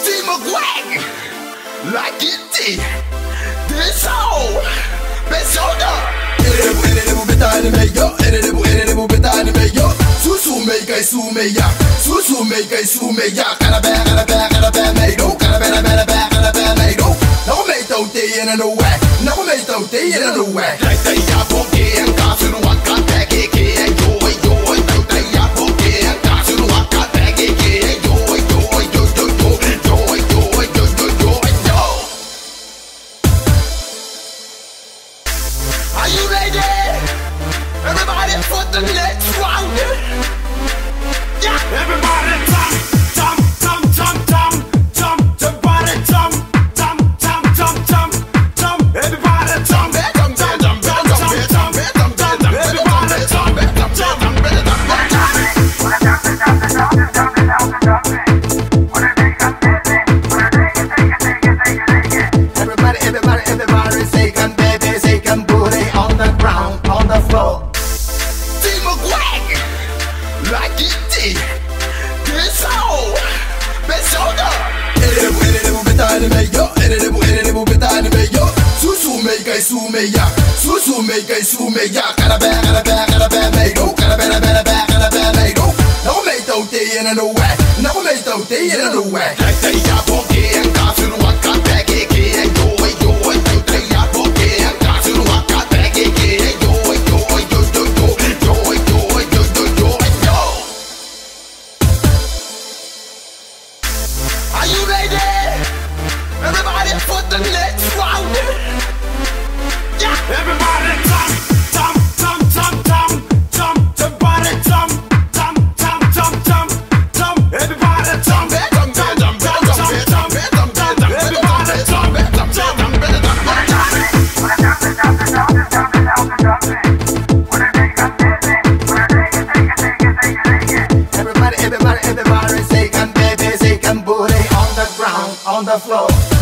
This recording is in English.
Tmaquack, like it did. This all, best hold up. Erebu betani me yo, erebu betani me yo. Susu me kai su me ya, susu me kai su me ya. Karabe me do, karabe me do. No me tote in a way, no me tote in a way. Like they ya poke and kasu no waka take and yo. They ya poke and kasu no waka take and yo. Are you ready? Everybody for the next round. Yeah, everybody jump, everybody jump. Everybody jump, everybody say can baby, say can booty on the ground, on the floor. Tmaquack, like it did. This all, best hold up. Erebu betani me yo, erebu betani me yo. Susu me kai su me ya, susu me kai su me ya. Karabe me do, karabe me do. No me tote in a way, no me tote in a way. Like they ya poke and kasu no waka take and yo. They ya poke and kasu no waka take and yo. Are you ready? Everybody for the next round. Yeah, everybody jump. Everybody jump. Everybody jump. Everybody say can baby, say can booty on the ground, on the floor.